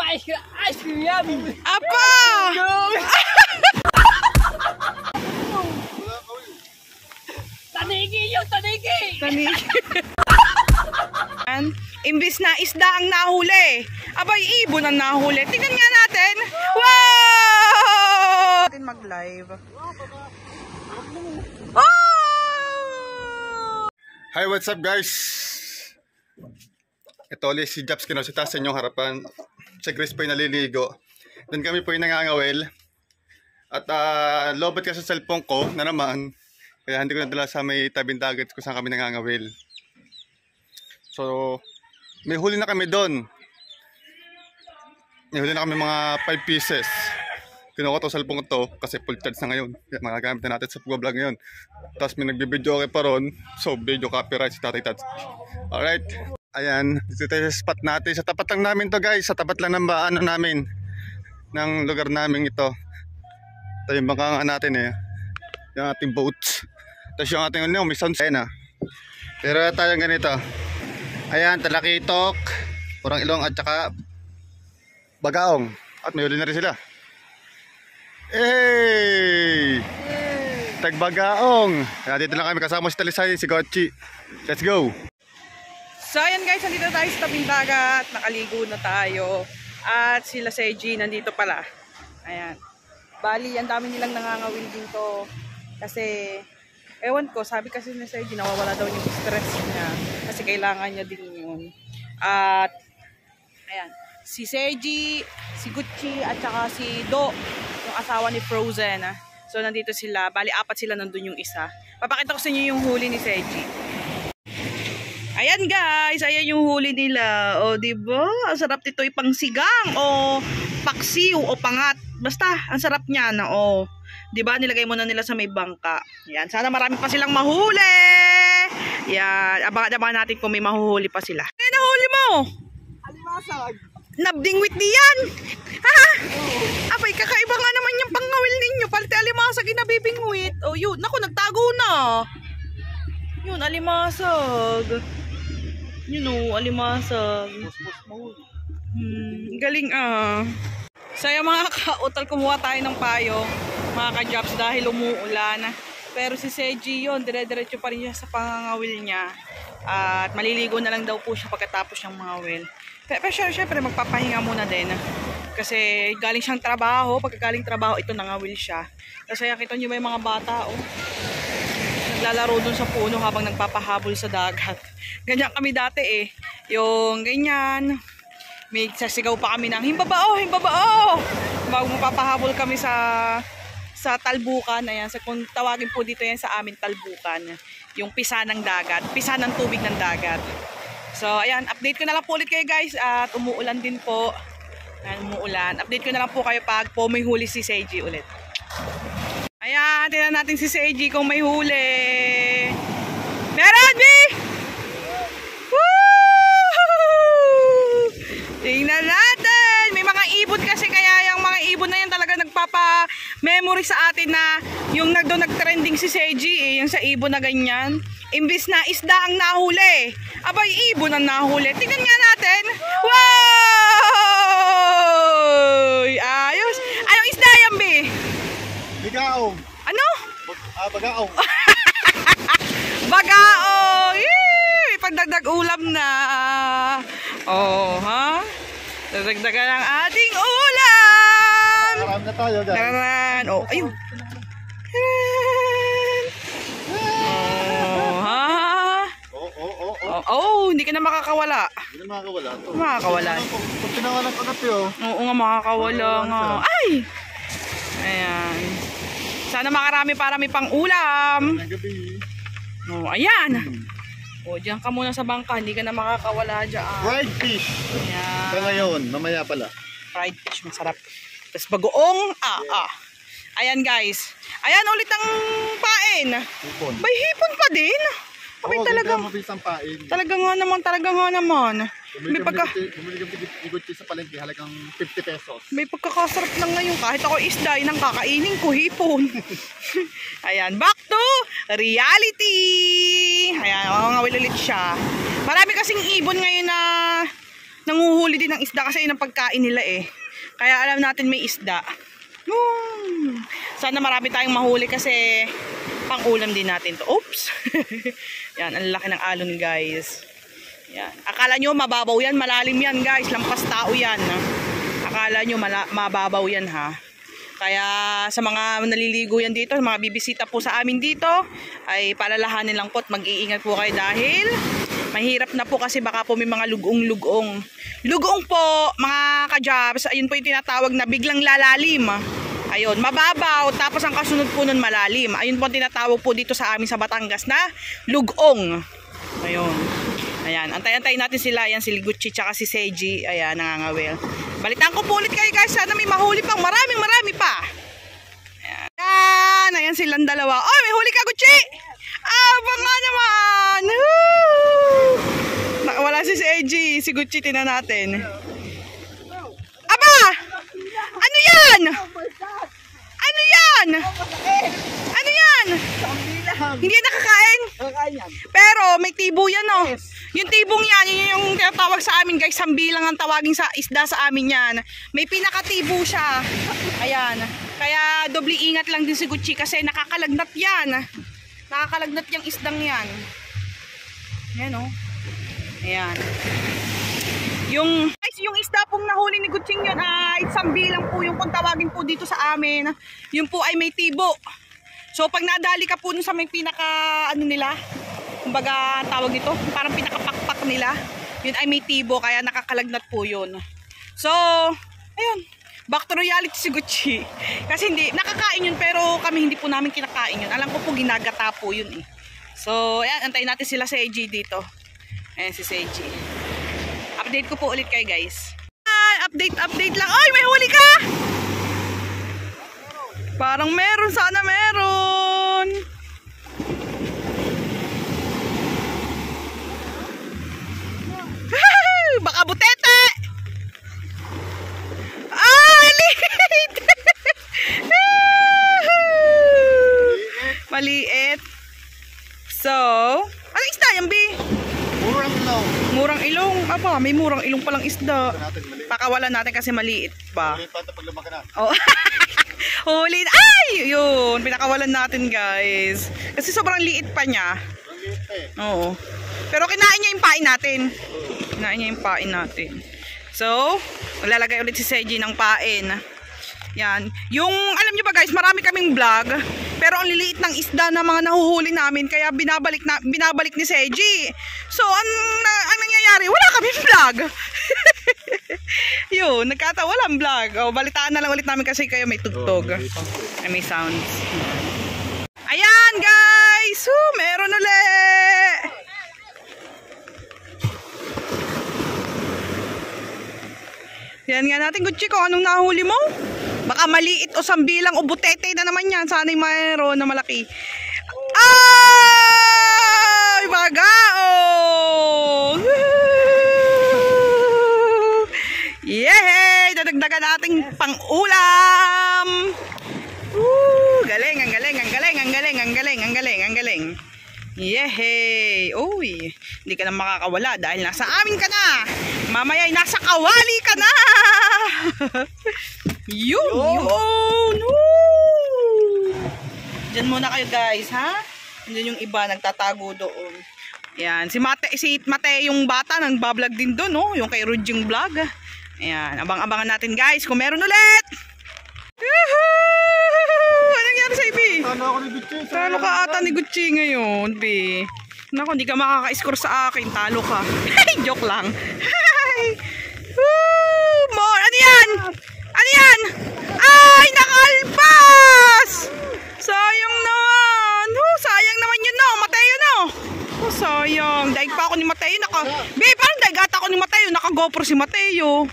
Ice cream yummy! Apa! Tanigi yung tanigi! Tanigi. Imbis na isda ang nahuli, abay ibon ang nahuli. Tingnan nga natin. Wow! Natin mag-live. Oh! Hi, what's up guys? Ito ulit si Japs Kinosita sa inyong harapan. Si Chris po yung naliligo. Then kami po yung nangangawel. At lobot ka sa cellphone ko na naman. Kaya hindi ko nadala sa may tabing dagat kung saan kami nangangawel. So, may huli na kami doon. May huli na kami mga 5 pieces. Kinuha ko to sa cellphone ko to kasi full charge na ngayon. Kaya magagamit na natin sa pag-vlog ngayon. Tapos may nagbibideo okay pa ron. So, video copyright si Tatay Tats. Alright. Ayan, dito tayo sa spot natin. Sa tapat lang namin to guys. Sa tapat lang ng baano namin. Ng lugar namin ito. Ito yung bangka natin eh. Yung ating boats. Tapos yung ating may sound sign ah. Pero tayong ganito. Ayan, talakitok, kurang ilong at saka bagaong. At may huli na rin sila. Hey! Tagbagaong. Kaya dito lang kami kasama si Talisay, si Gochi. Let's go! So ayan guys, nandito tayo sa tabing dagat. Nakaligo na tayo. At sila Seiji nandito pala. Ayan. Bali, ang dami nilang nangangawil dito. Kasi, ewan ko, sabi kasi ni Seiji nawawala daw yung stress niya. Kasi kailangan niya din yun. At, ayan. Si Seiji, si Gucci, at saka si Do, yung asawa ni Frozen. So, nandito sila. Bali, 4 sila nandun yung isa. Papakita ko sa inyo yung huli ni Seiji. Ayan guys, ayan yung huli nila. O, diba? Ang sarap nito ipang sigang o paksiw o pangat. Basta, ang sarap niya na o. Diba? Nilagay muna nila sa may bangka. Yan. Sana marami pa silang mahuli. Yan. Abangan natin kung may mahuhuli pa sila. Ano nahuli mo? Alimasag! Nabdingwit diyan. Ha? Abay, kakaiba nga naman yung pangawil ninyo. Palit alimasag yung nabibingwit. O yun. Naku, nagtago na. Yun, alimasag. Yun o, alimasag. Galing ah. So yung mga ka-utal, kumuha tayo ng payo. Mga ka-jobs dahil umuulan. Pero si Seiji yun, dire-diretso pa rin siya sa pangangawil niya. At maliligo na lang daw po siya pagkatapos ng mangawil. Pero syempre magpapahinga muna din. Kasi galing siyang trabaho, pagkagaling trabaho ito nangawil siya. Kasi nakita niyo ba yung mga bata oh. Naglalaro dun sa puno habang nagpapahabol sa dagat. Ganyan kami dati eh. Yung ganyan. May sasigaw pa kami ng himbabao, himbabao. Bago mapapahabol kami sa talbukan. Ayan, kung tawagin po dito yan sa amin talbukan. Yung pisa ng dagat, pisa ng tubig ng dagat. So ayan, update ko na lang po ulit kayo guys. At umuulan din po. Ayan, umuulan. Update ko na lang po kayo pag po may huli si Seiji ulit. Ayan, tingnan natin si Seiji kung may huli. Meron, B! Woo! Tingnan natin. May mga ibon kasi, kaya yung mga ibon na yan talaga nagpapa-memory sa atin na yung nag-trending si Seiji eh, yung sa ibon na ganyan. Imbis na isda ang nahuli, abay ibon ang nahuli. Tingnan nga natin. Wow! Ayos. Anong isda yan, B? Bagaong. Ano? Bagaong. Bagaong. Yee! Pagdagdag ulam na. Oh, ha? Dagdagan ang ating ulam. Marami na tayo guys. Taran. Oh, ayun. Oh, ha? Oh, hindi ka na makakawala. Hindi na makakawala to. Makakawala. Pag tinawalan ko na to. Oo nga, makakawala nga. Ay! Ayan. Sana makarami para may pang ulam. Gabi. Oh, ayan. O, diyan ka muna sa bangka. Hindi ka na makakawala dyan. Fried fish. Ayan. Sa ngayon, mamaya pala. Fried fish, masarap. Tapos bagoong. Ayan guys. Ayan ulit ang pain. Hipon. May hipon pa din. Abay, talagang. Talaga nga naman. May Bumili kami Gucci sa palengke, halagang 50 pesos. May pagkakasarap lang ngayon. Kahit ako isda, inang kakainin ko hipon. Ayan, back to reality. Ayan, ngawil ulit siya. Marami kasing ibon ngayon na nanguhuli din ng isda kasi yun ang pagkain nila eh. Kaya alam natin may isda. Sana marami tayong mahuli kasi pang-ulam din natin to. Oops! Yan, ang laki ng alon guys. Yan. Akala nyo mababaw yan, malalim yan guys. Lampas tao yan. Akala nyo mababaw yan ha. Kaya sa mga naliligo yan dito, mga bibisita po sa amin dito, ay palalahanin lang po at mag-iingat po kayo dahil mahirap na po kasi baka po may mga lugong-lugong. Lugong po, mga ka-jobs, ayun po yung tinatawag na biglang lalalim. Ayun, mababaw, tapos ang kasunod po nun malalim. Ayun po ang tinatawag po dito sa amin sa Batangas na lugong. Ayun. Ayan, antay-antay natin sila. Ayan, si Gucci tsaka si Seiji. Ayan, nangangawil. Balitaan ko po ulit kayo guys. Sana may mahuli pang marami pa. Ayan, ayan silang dalawa. Oh, may huli ka Gucci! Abang nga naman! Wala si Seiji. Si Gucci, tina natin. Aba! Ano yan? Ano yan? Ano yan? Hindi nakakain? Pero may tibo yan oh. Yung tibong yan, yun yung tinatawag sa amin guys. Sambilang ang tawagin sa isda sa amin yan. May pinakatibo siya. Ayan. Kaya doble ingat lang din si Gucci kasi nakakalagnat yan. Nakakalagnat yung isdang yan. Ayan oh. Ayan. Yung isda pong nahuli ni Gucci yun ay sambilang po yung kung tawagin po dito sa amin. Yun po ay may tibo. So pag nadali ka po sa may pinaka ano nila, kumbaga tawag ito, parang pinakapakpak nila, yun ay may tibo kaya nakakalagnat po yun. So, ayun, back to reality si Gucci. Kasi hindi, nakakain yun pero kami hindi po namin kinakain yun. Alam ko po ginagata po yun eh. So, ayan, antayin natin sila Seiji dito. Ayan si Seiji. Update ko po ulit kayo guys. Update lang. Ay, may huli ka! Parang meron, sana meron. Baka butete. Maliit. Maliit. So, ano isda yan, B? Murang ilong. Murang ilong. Aba, may murang ilong palang isda. Pakawalan natin kasi maliit pa. Maliit pa ito pag lumaki na. Oh. Huli. Ay! Yun. Pinakawalan natin guys. Kasi sobrang liit pa niya. Oo. Pero kinain niya yung pain natin. Kinain niya yung pain natin. So, maglalagay ulit si Seiji ng pain. Yan. Yung, alam niyo ba guys, marami kaming vlog. Pero ang liliit ng isda na mga nahuhuli namin. Kaya binabalik ni Seiji. So, ang nangyayari, wala kaming vlog. Yun, walang vlog. O, balitaan na lang ulit namin kasi kayo may tugtog. Ay, may sounds. Ayan guys! Meron ulit! Yan nga natin, Gucci, kung anong nahuli mo. Baka maliit o sambilang o butete na naman yan. Sana'y mayroon na malaki. Ay! Bagao! Yehey! Dadagdagan nating pang-ulam! Galing, ang galing, ang galing, ang galing, ang galing, ang galing, ang galing. Yehey! Uy, hindi ka na makakawala dahil nasa amin ka na. Mamaya'y nasa kawali ka na. Yun! Diyan muna kayo guys, ha? Diyan yung iba nagtatago doon. Yan, si Mate yung bata nagbablog din doon, no? Yung kay Rudjing Vlog. Ayan, abang-abangan natin guys kung meron ulit. Anong nangyari sa Ibi? Talo ka ata ni Gucci ngayon, Bi. Naku, hindi ka makaka-score sa akin. Talo ka. Joke lang. More. Ano yan? Ano yan? Ay, nakalpas! Sayang naman. Sayang naman yun, no? Mateo, no? Sayang. Daig pa ako ni Mateo. Bi, parang daig ata ako ni Mateo. Naka-GoPro si Mateo.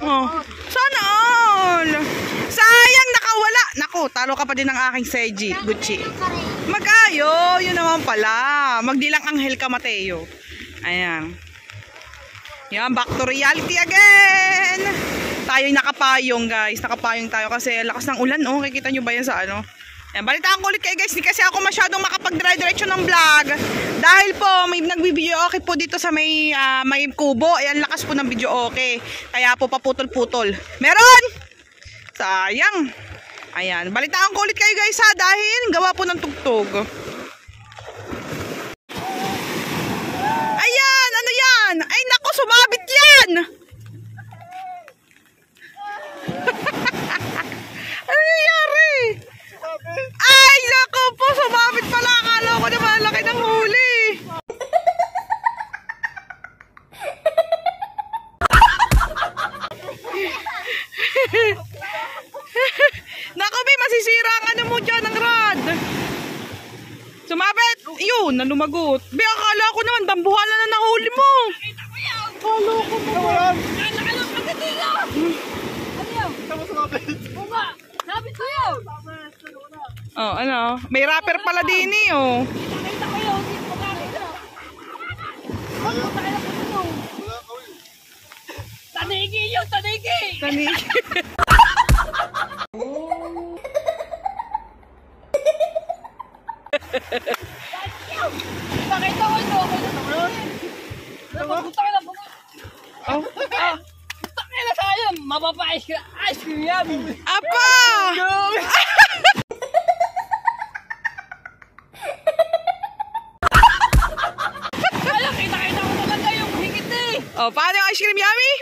Sana all. Sayang, nakawala. Naku, talo ka pa din ng aking Seiji, Gucci. Mag-ayo, yun naman pala. Magdilang anghel ka, Mateo. Ayan. Yan, back to reality again. Tayo'y nakapayong, guys. Nakapayong tayo kasi lakas ng ulan, oh. Kikita nyo ba yan sa ano? Ayan, balitaan ko ulit kayo, guys. Di kasi ako masyadong makapag-dire-diretso ng vlog. Dahil po may nagbibideo okay po dito sa may kubo. Ayan, lakas po ng video okay. Kaya po paputol-putol. Meron! Sayang. Ayan, balitaan ko ulit kayo guys ha, dahil gawa po ng tugtog. Ayan, ano yan? Ay naku, sumabit yan! Ano nangyari? Ay naku po, sumabit pala. Akala ko na malaki ng huli. Naku, may masisira ang ano mo dyan, ang rod. Sumabit. Yun, nalumagot. Be, akala ko naman, dambuhalan na nahuli mo. Akala ko naman. Oh, ano? May rapper pala din eh, oh. Tanigi yun, tanigi! Tanigi. Pakita ko ito, okay na naman. Pagpunta na po. Oh, ah. Takay na tayo, mapapa-ice cream yummy. Apa! Kaya kita ko talaga yung higit eh. Oh, paano yung ice cream yummy?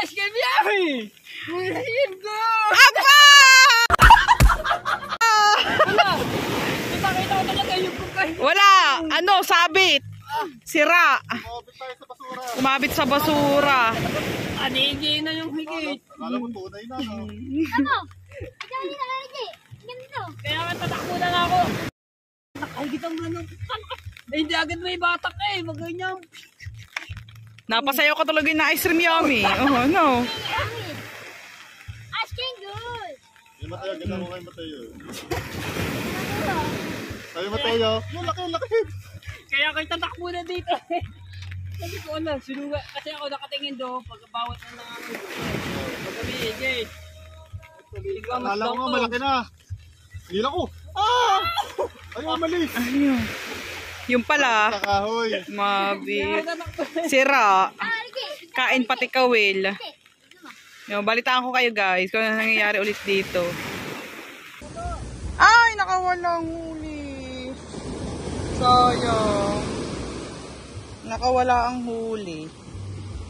Ice cream yummy! Higit ko! Apa! Wala, kita ko talaga yung pagkain. Wala. Ano, sabit. Sira. Kumabit sa basura. Anigi na yung higit. Alam mo, tunay na, no? Kaya nga tatakbo na ako. Nakahigit ang manok. Eh, hindi agad may batak eh. Maganyan. Napasayaw ka talaga yung ice cream yummy. Oh, no. Ice cream good. Yung Mateo, ganda mo kayo Mateo. Sabi Mateo, yung laki. Kaya kayo tatakbo na dito eh. Sabi ko na, sinuga. Kasi ako nakatingin doon. Pagkabawat na lang ako. Pagkabigay. Akala ko nga malaki na. Hila ko. Ah! Ayaw, mali. Ayun. Yung pala, Takahoy. mabit. Sira. Kain pati kawil. Yung, balitaan ko kayo guys kung ano nangyayari ulit dito. Ay, nakawalang huli. Sayang. Nakawala ang huli.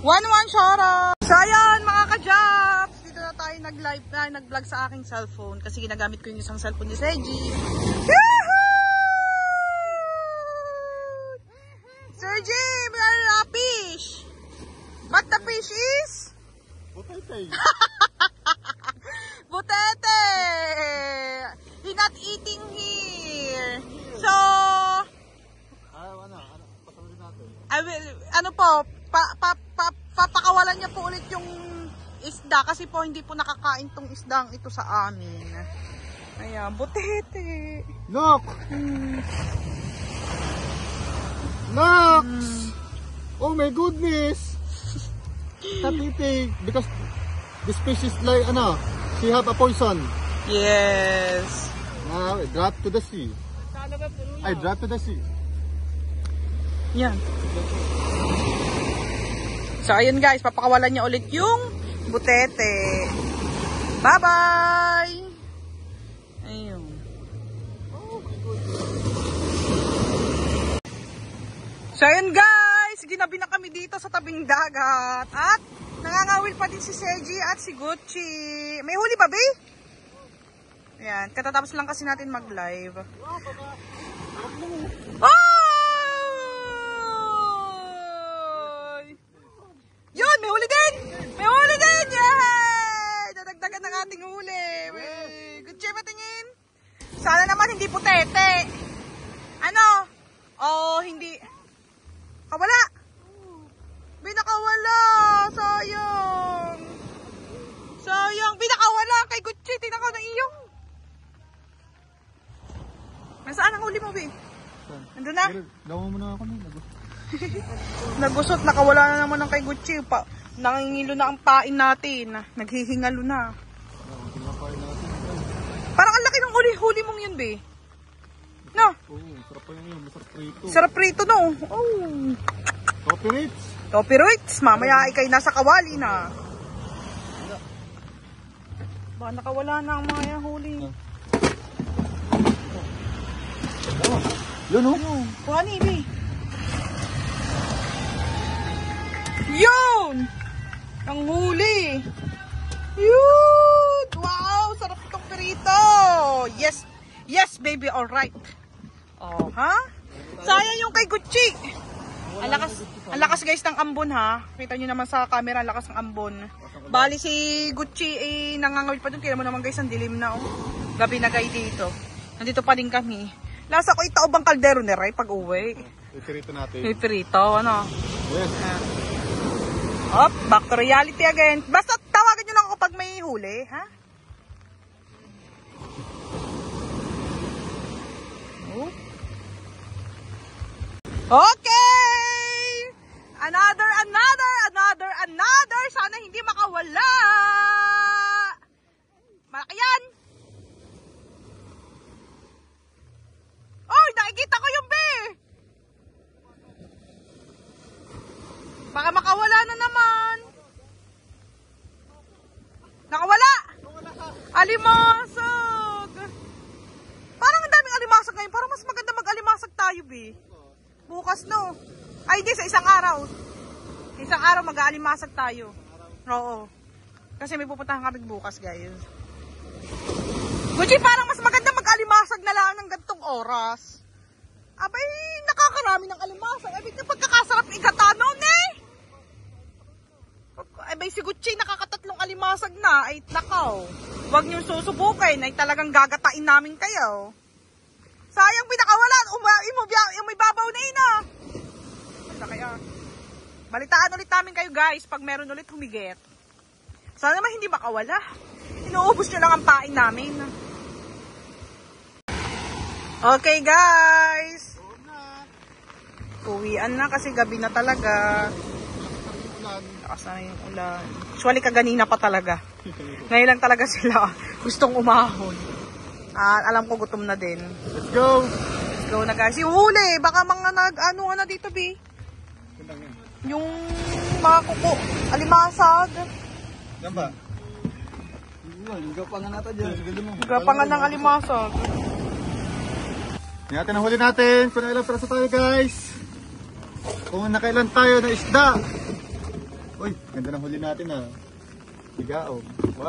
1-1 shoutout! So ayan mga ka-Japs, dito na tayo nag-live na, nag-vlog sa aking cellphone kasi ginagamit ko yung isang cellphone ni Seji. Sergi, may na fish. But the fish is? Butete. Butete. He's not eating here. So, Pasalit natin. ano po, papakawalan niya po ulit yung isda kasi po hindi po nakakain tong isdang ito sa amin. Ayan, butete. Look! Look! Oh my goodness! Stop eating because the species like she have a poison. Yes. Now drop to the sea. I drop to the sea. Yan. So ayun guys, papakawalan niya ulit yung butete. Bye-bye! Ayun. So ayun guys, ginabi na kami dito sa tabing dagat. At nangangawil pa din si Seji at si Gucci. May huli ba, be? Ayan, katatapos lang kasi natin mag-live. Oh! Yun, may huli din! May huli din! Yay! Dadagdagan ng ating huli. Gucci, matingin. Sana naman hindi putete. Ano? Oh, hindi. Kawala! Binakawala! Sayang! Sayang! Binakawala kay Gucci! Tingnan ko na iyong! Nasaan ang huli mo, Bin? Nandun na? Dawa mo na ako nila. Nagusot, nakawala na naman ng kay Gucci. Nangingilo na ang pain natin. Naghihingalo na. Parang ang laki ng huli mong yun, Be. No? Sarap pa yun. Masarap prito. Sarap prito, no? Oh. Copyrights. Copyrights. Mamaya ikay nasa kawali na. Ba, nakawala na ang mga huli. Yun, oh. Kuha ni Ibi. Yun! Ang huli. Yun! Wow! Sarap itong perito. Yes! Yes, baby. Alright. Oh, ha? Sayang yung kay Gucci. Ang lakas guys ng ambon, ha? Kita nyo naman sa camera, ang lakas ng ambon. Bali si Gucci nangangawil pa doon. Kaya mo naman guys, ang dilim na, oh. Gabi na guys dito. Nandito pa din kami. Lasa ko itaob ang kaldero ni Ray pag uwi. Iperito natin. Iperito, ano? Yes. Hop, back to reality again. Basta tawagan nyo lang ako pag may huli, ha? Oh. Okay! Another. Sana hindi makawala. Malaki yan. Oy, nakikita ko yung be. Baka makawala na naman. Nakawala. Alimasag. Parang ang daming alimasag ngayon. Parang mas maganda mag-alimasag tayo, be. Bukas, no? Ay, di, sa isang araw. Isang araw mag-aalimasag tayo. Oo. Kasi may pupuntahan kami bukas, guys. Gucci, parang mas maganda mag-alimasag na lang ng gantong oras. Abay, nakakarami ng alimasag. Abay, pagkakasarap ikatanon, eh. Abay, si Gucci nakakatatlong alimasag na. Ay, nakaw. Huwag niyong susubukin. Ay, talagang gagatain namin kayo. Sayang pinakawala. May babaw na ina. Basta kaya. Balitaan ulit namin kayo guys pag meron ulit humigit. Sana naman hindi makawala. Inuubos nyo lang ang pain namin. Okay guys. Uwian na kasi gabi na talaga. Lakas na yung ulan. Usually kaganina pa talaga. Ngayon lang talaga sila gustong umahon. At alam ko gutom na din. Let's go! Let's go na guys. Yung huli, baka mga ano na dito, B. Yung mga kuko, alimasag. Yan ba? Gapangan natin dyan. Gapangan ng alimasag. Yan natin ang huli natin. Kung ilang praso tayo guys. Kung nakailan tayo na isda. Uy, ganda ng huli natin ah. Bigao. 1, 2,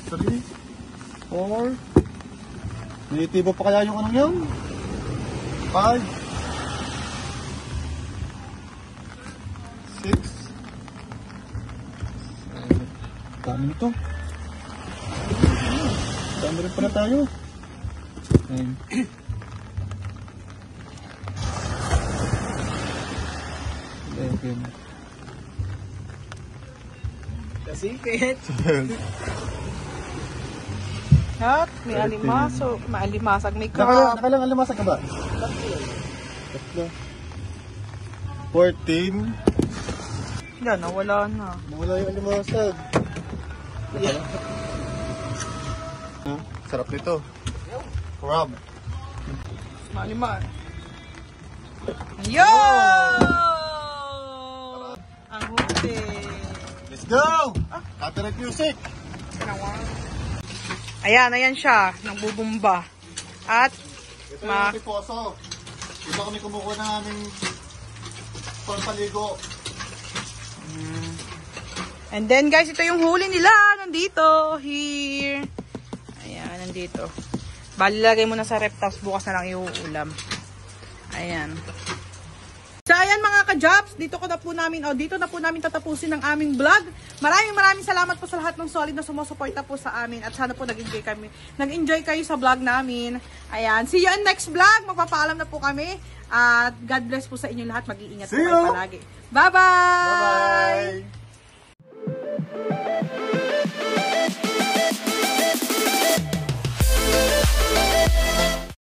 3, 4. Nitibo pa kaya yung anong yun? 5, 6, 7. Dami nito. Dami rin pala tayo. 9. Kasikit. At may alimasag. May alimasag. May crab. Nakalang alimasag ka ba? 14. Yan, nawala na. Mula yung alimasag. Sarap nito. Crab. Maliman. Yo! Ang huli. Let's go! Copyright music! Ayan siya. Nagbubumba. At, Ito yung aming poso. Dito kami kumukuha ng aming pampaligo. and then guys, ito yung huli nila. Nandito. Here. Ayan, nandito. Bali, lagay mo na sa rep, tapos bukas na lang iuulam. Ayan. So ayan mga ka-jobs, dito na po namin tatapusin ang aming vlog. Maraming salamat po sa lahat ng solid na sumusuporta po sa amin at sana po nag-enjoy kayo sa vlog namin. Ayan, see you on next vlog. Magpapaalam na po kami at God bless po sa inyo lahat. Mag-iingat po kayo palagi. Bye-bye! Bye-bye!